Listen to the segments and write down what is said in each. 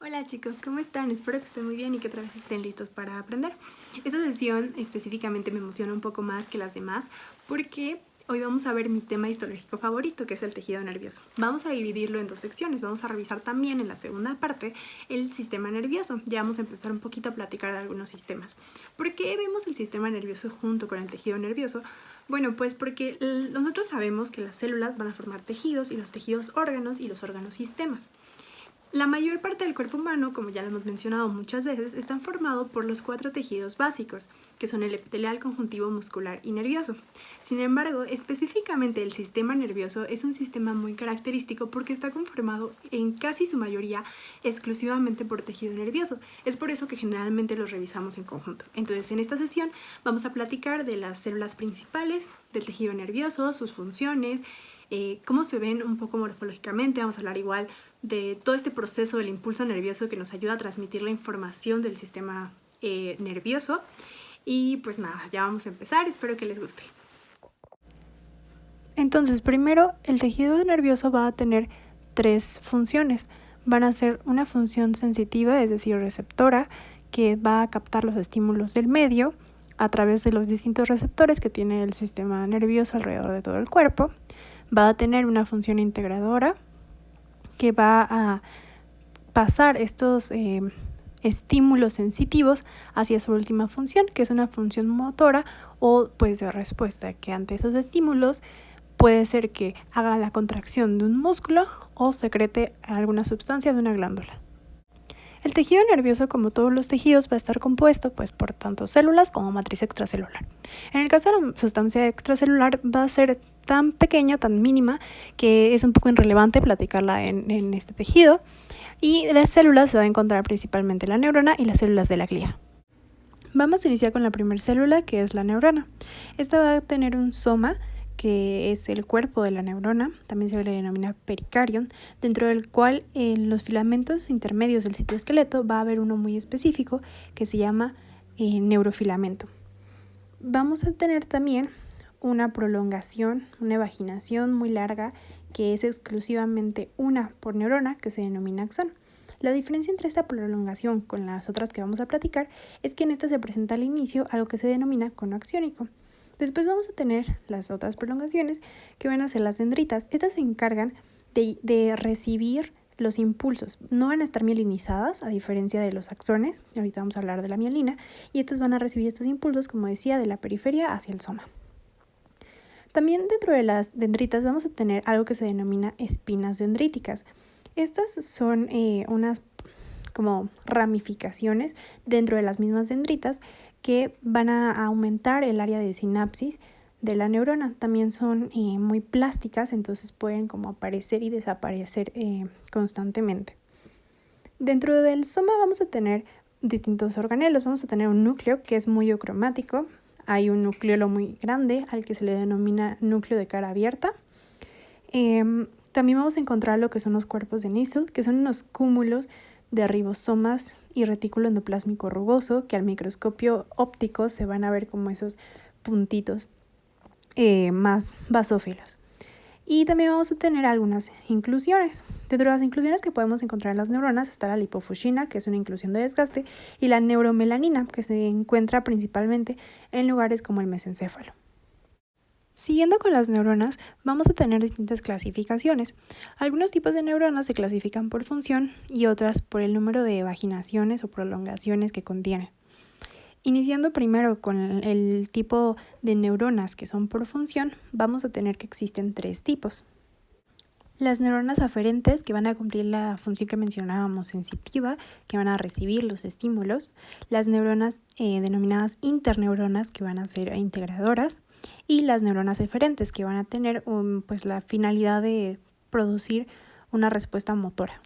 Hola chicos, ¿cómo están? Espero que estén muy bien y que otra vez estén listos para aprender. Esta sesión específicamente me emociona un poco más que las demás porque hoy vamos a ver mi tema histológico favorito, que es el tejido nervioso. Vamos a dividirlo en dos secciones. Vamos a revisar también en la segunda parte el sistema nervioso. Ya vamos a empezar un poquito a platicar de algunos sistemas. ¿Por qué vemos el sistema nervioso junto con el tejido nervioso? Bueno, pues porque nosotros sabemos que las células van a formar tejidos y los tejidos órganos y los órganos sistemas. La mayor parte del cuerpo humano, como ya lo hemos mencionado muchas veces, están formados por los 4 tejidos básicos, que son el epitelial, conjuntivo, muscular y nervioso. Sin embargo, específicamente el sistema nervioso es un sistema muy característico porque está conformado en casi su mayoría exclusivamente por tejido nervioso. Es por eso que generalmente los revisamos en conjunto. Entonces, en esta sesión vamos a platicar de las células principales del tejido nervioso, sus funciones, cómo se ven un poco morfológicamente. Vamos a hablar igual de todo este proceso del impulso nervioso que nos ayuda a transmitir la información del sistema nervioso. Y pues nada, ya vamos a empezar, espero que les guste. Entonces, primero, el tejido nervioso va a tener 3 funciones. Van a ser una función sensitiva, es decir, receptora, que va a captar los estímulos del medio a través de los distintos receptores que tiene el sistema nervioso alrededor de todo el cuerpo. Va a tener una función integradora, que va a pasar estos estímulos sensitivos hacia su última función, que es una función motora o pues de respuesta, que ante esos estímulos puede ser que haga la contracción de un músculo o secrete alguna sustancia de una glándula. El tejido nervioso, como todos los tejidos, va a estar compuesto pues, por tanto células como matriz extracelular. En el caso de la sustancia extracelular va a ser tan pequeña, tan mínima, que es un poco irrelevante platicarla en este tejido. Y de las células se va a encontrar principalmente la neurona y las células de la glía. Vamos a iniciar con la primera célula, que es la neurona. Esta va a tener un soma, que es el cuerpo de la neurona, también se le denomina pericarion, dentro del cual en los filamentos intermedios del citoesqueleto va a haber uno muy específico que se llama neurofilamento. Vamos a tener también una prolongación, una evaginación muy larga, que es exclusivamente una por neurona, que se denomina axón. La diferencia entre esta prolongación con las otras que vamos a platicar es que en esta se presenta al inicio algo que se denomina cono axiónico. Después vamos a tener las otras prolongaciones, que van a ser las dendritas. Estas se encargan de recibir los impulsos. No van a estar mielinizadas, a diferencia de los axones. Ahorita vamos a hablar de la mielina. Y estas van a recibir estos impulsos, como decía, de la periferia hacia el soma. También dentro de las dendritas vamos a tener algo que se denomina espinas dendríticas. Estas son unas como ramificaciones dentro de las mismas dendritas que van a aumentar el área de sinapsis de la neurona. También son muy plásticas, entonces pueden como aparecer y desaparecer constantemente. Dentro del soma vamos a tener distintos organelos. Vamos a tener un núcleo que es muy eucromático. Hay un nucleolo muy grande al que se le denomina núcleo de cara abierta. También vamos a encontrar lo que son los cuerpos de Nissl, que son unos cúmulos de ribosomas y retículo endoplásmico rugoso, que al microscopio óptico se van a ver como esos puntitos más basófilos. Y también vamos a tener algunas inclusiones. Dentro de las inclusiones que podemos encontrar en las neuronas está la lipofuscina, que es una inclusión de desgaste, y la neuromelanina, que se encuentra principalmente en lugares como el mesencéfalo. Siguiendo con las neuronas, vamos a tener distintas clasificaciones. Algunos tipos de neuronas se clasifican por función y otras por el número de evaginaciones o prolongaciones que contienen. Iniciando primero con el tipo de neuronas que son por función, vamos a tener que existen 3 tipos. Las neuronas aferentes, que van a cumplir la función que mencionábamos sensitiva, que van a recibir los estímulos. Las neuronas denominadas interneuronas, que van a ser integradoras. Y las neuronas eferentes, que van a tener pues la finalidad de producir una respuesta motora.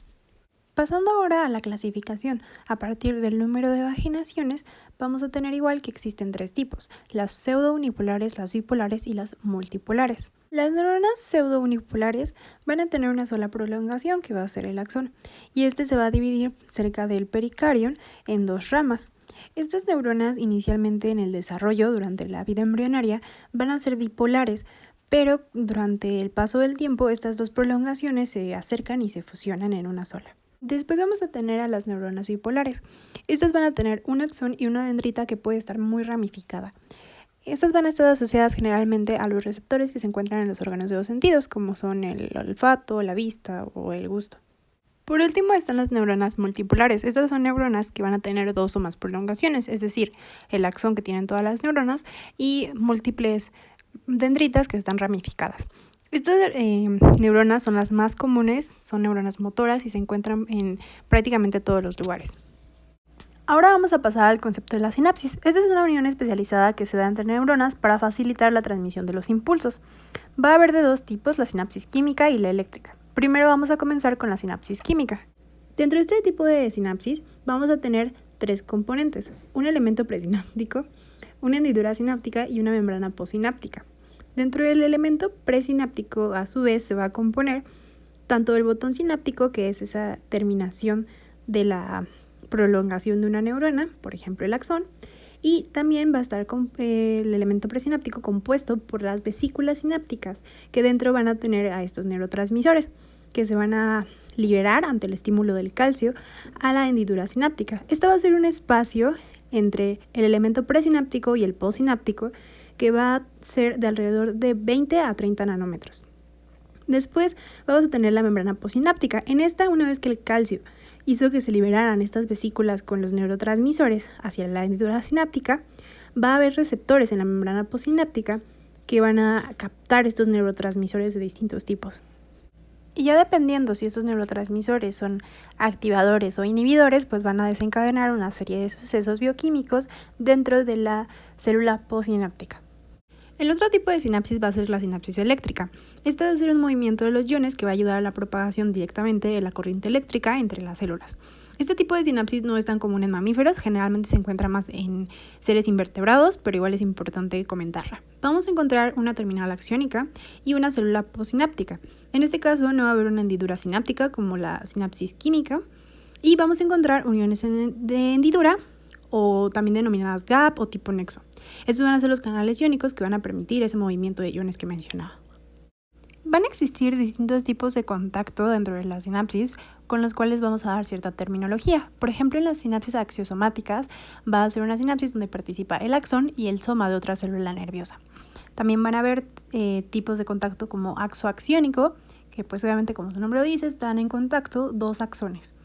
Pasando ahora a la clasificación, a partir del número de vaginaciones, vamos a tener igual que existen 3 tipos, las pseudounipolares, las bipolares y las multipolares. Las neuronas pseudounipolares van a tener una sola prolongación, que va a ser el axón, y este se va a dividir cerca del pericarion en 2 ramas. Estas neuronas, inicialmente en el desarrollo durante la vida embrionaria, van a ser bipolares, pero durante el paso del tiempo estas 2 prolongaciones se acercan y se fusionan en una sola. Después vamos a tener a las neuronas bipolares. Estas van a tener un axón y una dendrita que puede estar muy ramificada. Estas van a estar asociadas generalmente a los receptores que se encuentran en los órganos de los sentidos, como son el olfato, la vista o el gusto. Por último están las neuronas multipolares. Estas son neuronas que van a tener 2 o más prolongaciones, es decir, el axón que tienen todas las neuronas y múltiples dendritas que están ramificadas. Estas neuronas son las más comunes, son neuronas motoras y se encuentran en prácticamente todos los lugares. Ahora vamos a pasar al concepto de la sinapsis. Esta es una unión especializada que se da entre neuronas para facilitar la transmisión de los impulsos. Va a haber de 2 tipos, la sinapsis química y la eléctrica. Primero vamos a comenzar con la sinapsis química. Dentro de este tipo de sinapsis vamos a tener 3 componentes, un elemento presináptico, una hendidura sináptica y una membrana postsináptica. Dentro del elemento presináptico, a su vez, se va a componer tanto el botón sináptico, que es esa terminación de la prolongación de una neurona, por ejemplo el axón, y también va a estar el elemento presináptico compuesto por las vesículas sinápticas, que dentro van a tener a estos neurotransmisores, que se van a liberar ante el estímulo del calcio a la hendidura sináptica. Esta va a ser un espacio entre el elemento presináptico y el postsináptico, que va a ser de alrededor de 20 a 30 nanómetros. Después vamos a tener la membrana postsináptica. En esta, una vez que el calcio hizo que se liberaran estas vesículas con los neurotransmisores hacia la hendidura sináptica, va a haber receptores en la membrana postsináptica que van a captar estos neurotransmisores de distintos tipos. Y ya dependiendo si estos neurotransmisores son activadores o inhibidores, pues van a desencadenar una serie de sucesos bioquímicos dentro de la célula postsináptica. El otro tipo de sinapsis va a ser la sinapsis eléctrica. Esta va a ser un movimiento de los iones que va a ayudar a la propagación directamente de la corriente eléctrica entre las células. Este tipo de sinapsis no es tan común en mamíferos, generalmente se encuentra más en seres invertebrados, pero igual es importante comentarla. Vamos a encontrar una terminal axiónica y una célula postsináptica. En este caso no va a haber una hendidura sináptica como la sinapsis química y vamos a encontrar uniones de hendidura o también denominadas gap o tipo nexo. Estos van a ser los canales iónicos que van a permitir ese movimiento de iones que mencionaba. Van a existir distintos tipos de contacto dentro de la sinapsis con los cuales vamos a dar cierta terminología. Por ejemplo, en las sinapsis axiosomáticas va a ser una sinapsis donde participa el axón y el soma de otra célula nerviosa. También van a haber tipos de contacto como axoaxiónico, que pues obviamente como su nombre lo dice, están en contacto 2 axones.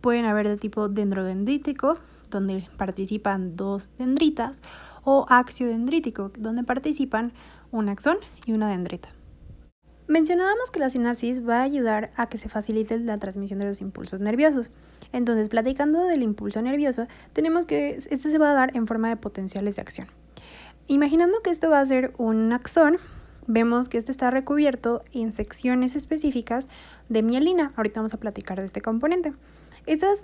Pueden haber de tipo dendrodendrítico, donde participan 2 dendritas, o axiodendrítico, donde participan un axón y una dendrita. Mencionábamos que la sinapsis va a ayudar a que se facilite la transmisión de los impulsos nerviosos. Entonces, platicando del impulso nervioso, tenemos que este se va a dar en forma de potenciales de acción. Imaginando que esto va a ser un axón, vemos que este está recubierto en secciones específicas de mielina. Ahorita vamos a platicar de este componente. Estos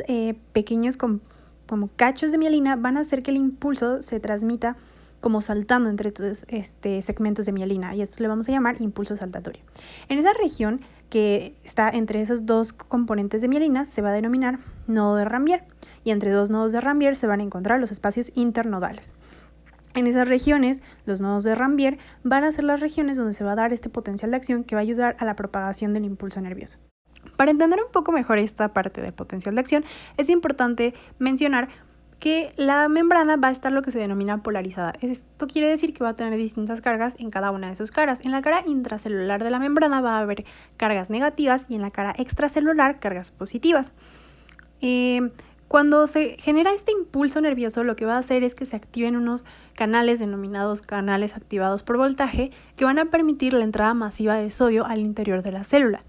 pequeños como cachos de mielina van a hacer que el impulso se transmita como saltando entre estos segmentos de mielina, y esto le vamos a llamar impulso saltatorio. En esa región que está entre esos 2 componentes de mielina se va a denominar nodo de Rambier, y entre 2 nodos de Rambier se van a encontrar los espacios internodales. En esas regiones, los nodos de Rambier van a ser las regiones donde se va a dar este potencial de acción que va a ayudar a la propagación del impulso nervioso. Para entender un poco mejor esta parte del potencial de acción, es importante mencionar que la membrana va a estar lo que se denomina polarizada. Esto quiere decir que va a tener distintas cargas en cada una de sus caras. En la cara intracelular de la membrana va a haber cargas negativas y en la cara extracelular cargas positivas. Cuando se genera este impulso nervioso, lo que va a hacer es que se activen unos canales denominados canales activados por voltaje que van a permitir la entrada masiva de sodio al interior de la célula.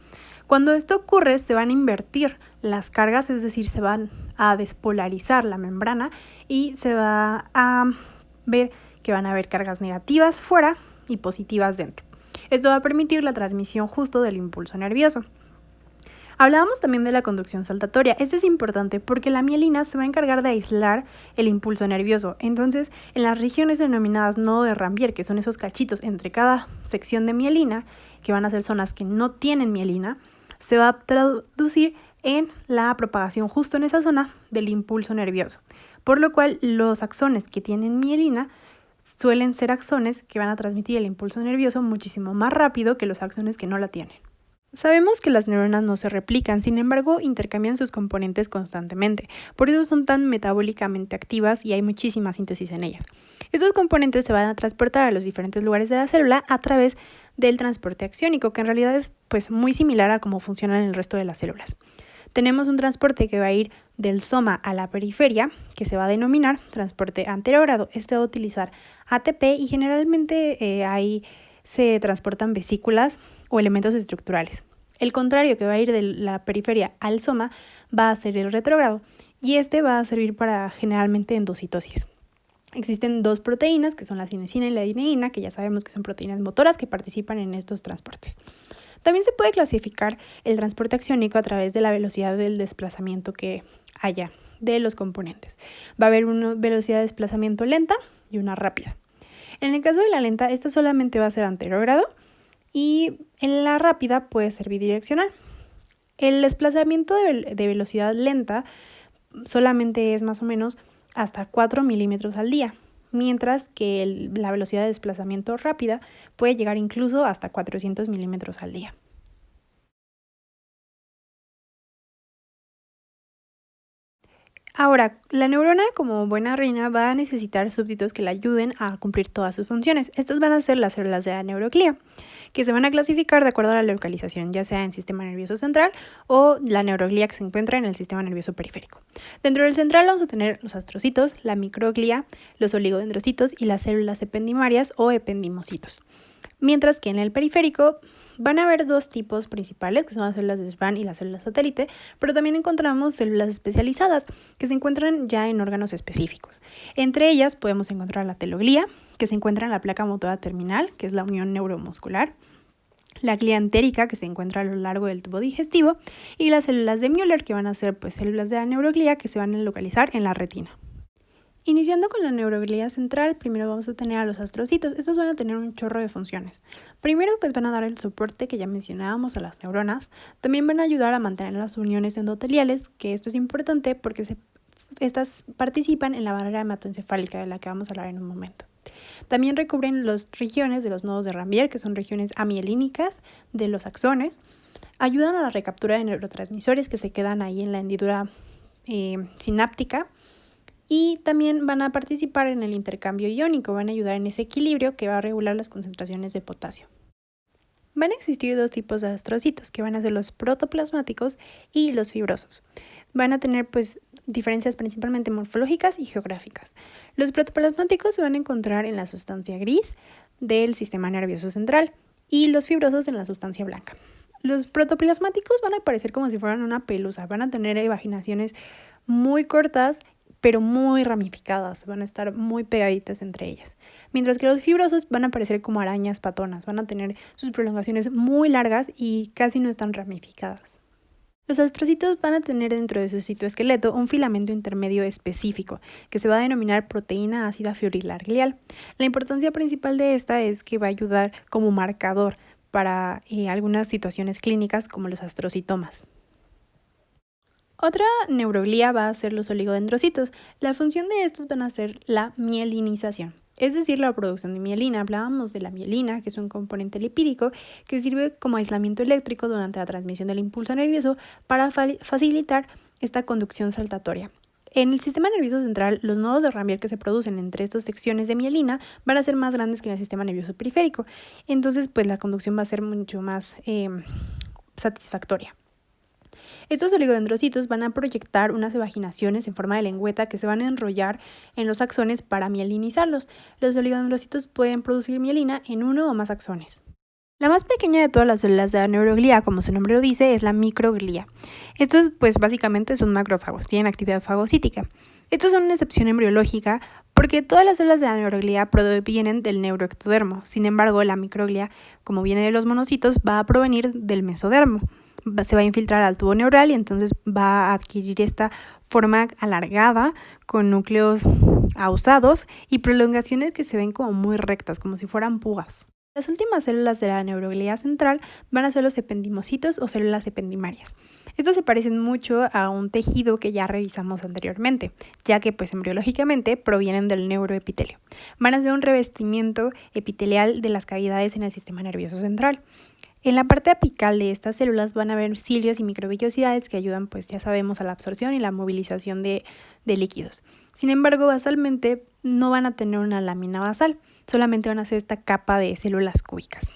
Cuando esto ocurre, se van a invertir las cargas, es decir, se van a despolarizar la membrana y se va a ver que van a haber cargas negativas fuera y positivas dentro. Esto va a permitir la transmisión justo del impulso nervioso. Hablábamos también de la conducción saltatoria. Esto es importante porque la mielina se va a encargar de aislar el impulso nervioso. Entonces, en las regiones denominadas nodo de Rambier, que son esos cachitos entre cada sección de mielina, que van a ser zonas que no tienen mielina, se va a traducir en la propagación justo en esa zona del impulso nervioso. Por lo cual, los axones que tienen mielina suelen ser axones que van a transmitir el impulso nervioso muchísimo más rápido que los axones que no la tienen. Sabemos que las neuronas no se replican, sin embargo, intercambian sus componentes constantemente. Por eso son tan metabólicamente activas y hay muchísima síntesis en ellas. Estos componentes se van a transportar a los diferentes lugares de la célula a través del transporte axiónico, que en realidad es muy similar a cómo funcionan el resto de las células. Tenemos un transporte que va a ir del soma a la periferia, que se va a denominar transporte anterogrado. Este va a utilizar ATP y generalmente ahí se transportan vesículas o elementos estructurales. El contrario, que va a ir de la periferia al soma, va a ser el retrógrado y este va a servir para generalmente endocitosis. Existen dos proteínas, que son la cinesina y la adeneína, que ya sabemos que son proteínas motoras que participan en estos transportes. También se puede clasificar el transporte axiónico a través de la velocidad del desplazamiento que haya de los componentes. Va a haber una velocidad de desplazamiento lenta y una rápida. En el caso de la lenta, esta solamente va a ser anterogrado y en la rápida puede ser bidireccional. El desplazamiento de velocidad lenta solamente es más o menos hasta 4 milímetros al día, mientras que la velocidad de desplazamiento rápida puede llegar incluso hasta 400 milímetros al día. Ahora, la neurona, como buena reina, va a necesitar súbditos que la ayuden a cumplir todas sus funciones. Estas van a ser las células de la neuroglía, que se van a clasificar de acuerdo a la localización, ya sea en sistema nervioso central o la neuroglía que se encuentra en el sistema nervioso periférico. Dentro del central vamos a tener los astrocitos, la microglía, los oligodendrocitos y las células ependimarias o ependimocitos. Mientras que en el periférico van a haber dos tipos principales, que son las células de Schwann y las células satélite, pero también encontramos células especializadas, que se encuentran ya en órganos específicos. Entre ellas podemos encontrar la teloglía, que se encuentra en la placa motora terminal, que es la unión neuromuscular, la glía entérica, que se encuentra a lo largo del tubo digestivo, y las células de Müller, que van a ser células de la neuroglía que se van a localizar en la retina. Iniciando con la neuroglía central, primero vamos a tener a los astrocitos. Estos van a tener un chorro de funciones. Primero, van a dar el soporte que ya mencionábamos a las neuronas. También van a ayudar a mantener las uniones endoteliales, que esto es importante porque estas participan en la barrera hematoencefálica, de la que vamos a hablar en un momento. También recubren las regiones de los nodos de Ranvier, que son regiones amielínicas de los axones. Ayudan a la recaptura de neurotransmisores que se quedan ahí en la hendidura sináptica. Y también van a participar en el intercambio iónico, van a ayudar en ese equilibrio que va a regular las concentraciones de potasio. Van a existir dos tipos de astrocitos, que van a ser los protoplasmáticos y los fibrosos. Van a tener diferencias principalmente morfológicas y geográficas. Los protoplasmáticos se van a encontrar en la sustancia gris del sistema nervioso central y los fibrosos en la sustancia blanca. Los protoplasmáticos van a aparecer como si fueran una pelusa, van a tener evaginaciones muy cortas pero muy ramificadas, van a estar muy pegaditas entre ellas. Mientras que los fibrosos van a parecer como arañas patonas, van a tener sus prolongaciones muy largas y casi no están ramificadas. Los astrocitos van a tener dentro de su citoesqueleto un filamento intermedio específico, que se va a denominar proteína ácida fibrilar glial. La importancia principal de esta es que va a ayudar como marcador para algunas situaciones clínicas como los astrocitomas. Otra neuroglía va a ser los oligodendrocitos. La función de estos van a ser la mielinización, es decir, la producción de mielina. Hablábamos de la mielina, que es un componente lipídico que sirve como aislamiento eléctrico durante la transmisión del impulso nervioso para facilitar esta conducción saltatoria. En el sistema nervioso central, los nodos de Ranvier que se producen entre estas secciones de mielina van a ser más grandes que en el sistema nervioso periférico. Entonces, la conducción va a ser mucho más satisfactoria. Estos oligodendrocitos van a proyectar unas evaginaciones en forma de lengüeta que se van a enrollar en los axones para mielinizarlos. Los oligodendrocitos pueden producir mielina en uno o más axones. La más pequeña de todas las células de la neuroglía, como su nombre lo dice, es la microglía. Estos básicamente son macrófagos, tienen actividad fagocítica. Estos son una excepción embriológica porque todas las células de la neuroglía provienen del neuroectodermo. Sin embargo, la microglía, como viene de los monocitos, va a provenir del mesodermo. Se va a infiltrar al tubo neural y entonces va a adquirir esta forma alargada con núcleos ausados y prolongaciones que se ven como muy rectas, como si fueran púas. Las últimas células de la neuroglía central van a ser los ependimocitos o células ependimarias. Estos se parecen mucho a un tejido que ya revisamos anteriormente, ya que embriológicamente provienen del neuroepitelio. Van a ser un revestimiento epitelial de las cavidades en el sistema nervioso central. En la parte apical de estas células van a haber cilios y microvellosidades que ayudan, pues ya sabemos, a la absorción y la movilización de líquidos. Sin embargo, basalmente no van a tener una lámina basal, solamente van a ser esta capa de células cúbicas.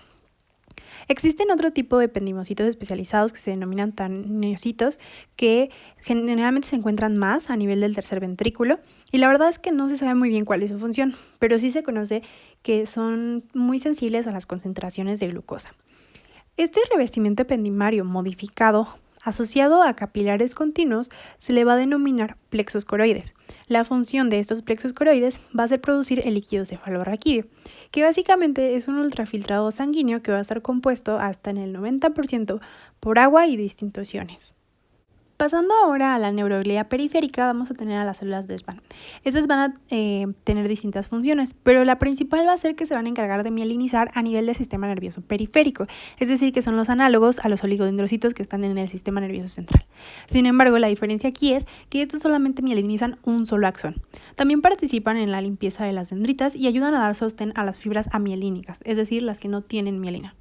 Existen otro tipo de ependimocitos especializados que se denominan taniocitos, que generalmente se encuentran más a nivel del tercer ventrículo, y la verdad es que no se sabe muy bien cuál es su función, pero sí se conoce que son muy sensibles a las concentraciones de glucosa. Este revestimiento ependimario modificado asociado a capilares continuos se le va a denominar plexos coroides. La función de estos plexos coroides va a ser producir el líquido cefalorraquídeo, que básicamente es un ultrafiltrado sanguíneo que va a estar compuesto hasta en el 90% por agua y distintos iones. Pasando ahora a la neuroglía periférica, vamos a tener a las células de Schwann. Estas van a tener distintas funciones, pero la principal va a ser que se van a encargar de mielinizar a nivel del sistema nervioso periférico, es decir, que son los análogos a los oligodendrocitos que están en el sistema nervioso central. Sin embargo, la diferencia aquí es que estos solamente mielinizan un solo axón. También participan en la limpieza de las dendritas y ayudan a dar sostén a las fibras amielínicas, es decir, las que no tienen mielina.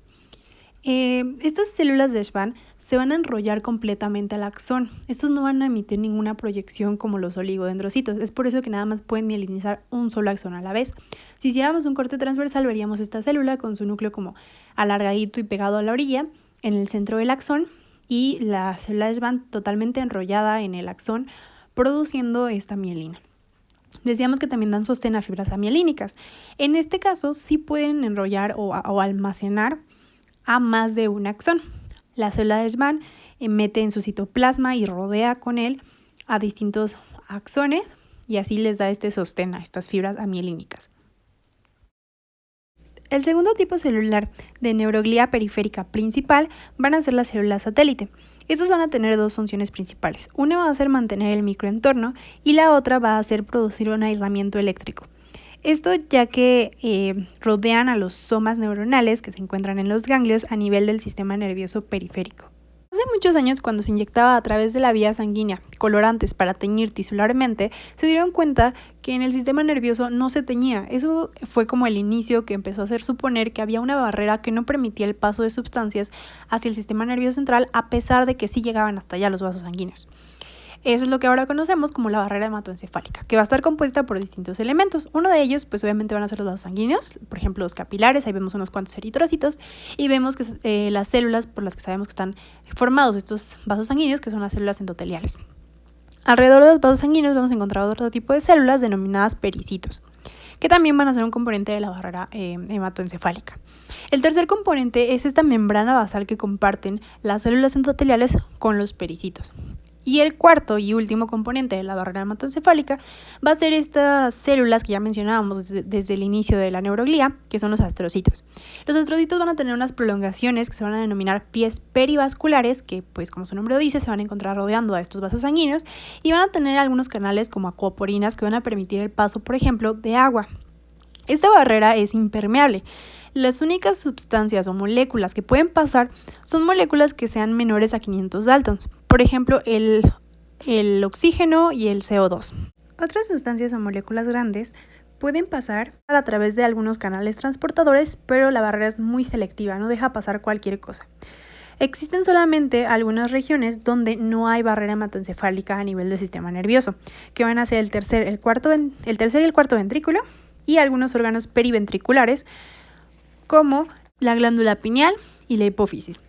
Estas células de Schwann se van a enrollar completamente al axón. Estos no van a emitir ninguna proyección como los oligodendrocitos. Es por eso que nada más pueden mielinizar un solo axón a la vez. Si hiciéramos un corte transversal, veríamos esta célula con su núcleo como alargadito y pegado a la orilla en el centro del axón, y la célula de Schwann totalmente enrollada en el axón, produciendo esta mielina. Decíamos que también dan sostén a fibras amielínicas. En este caso, sí pueden enrollar o almacenar a más de un axón. La célula de Schwann mete en su citoplasma y rodea con él a distintos axones, y así les da este sostén a estas fibras amielínicas. El segundo tipo celular de neuroglía periférica principal van a ser las células satélite. Estas van a tener dos funciones principales. Una va a ser mantener el microentorno y la otra va a ser producir un aislamiento eléctrico. Esto ya que rodean a los somas neuronales que se encuentran en los ganglios a nivel del sistema nervioso periférico. Hace muchos años, cuando se inyectaba a través de la vía sanguínea colorantes para teñir tisularmente, se dieron cuenta que en el sistema nervioso no se teñía. Eso fue como el inicio que empezó a hacer suponer que había una barrera que no permitía el paso de sustancias hacia el sistema nervioso central, a pesar de que sí llegaban hasta allá los vasos sanguíneos. Eso es lo que ahora conocemos como la barrera hematoencefálica, que va a estar compuesta por distintos elementos. Uno de ellos, pues obviamente van a ser los vasos sanguíneos, por ejemplo los capilares, ahí vemos unos cuantos eritrocitos, y vemos que las células por las que sabemos que están formados estos vasos sanguíneos, que son las células endoteliales. Alrededor de los vasos sanguíneos vamos a encontrar otro tipo de células denominadas pericitos, que también van a ser un componente de la barrera hematoencefálica. El tercer componente es esta membrana basal que comparten las células endoteliales con los pericitos. Y el cuarto y último componente de la barrera hematoencefálica va a ser estas células que ya mencionábamos desde el inicio de la neuroglía, que son los astrocitos. Los astrocitos van a tener unas prolongaciones que se van a denominar pies perivasculares, que pues como su nombre lo dice, se van a encontrar rodeando a estos vasos sanguíneos, y van a tener algunos canales como acuaporinas que van a permitir el paso, por ejemplo, de agua. Esta barrera es impermeable. Las únicas sustancias o moléculas que pueden pasar son moléculas que sean menores a 500 daltons, por ejemplo el oxígeno y el CO2. Otras sustancias o moléculas grandes pueden pasar a través de algunos canales transportadores, pero la barrera es muy selectiva, no deja pasar cualquier cosa. Existen solamente algunas regiones donde no hay barrera hematoencefálica a nivel del sistema nervioso, que van a ser el tercer y el cuarto ventrículo, y algunos órganos periventriculares como la glándula pineal y la hipófisis.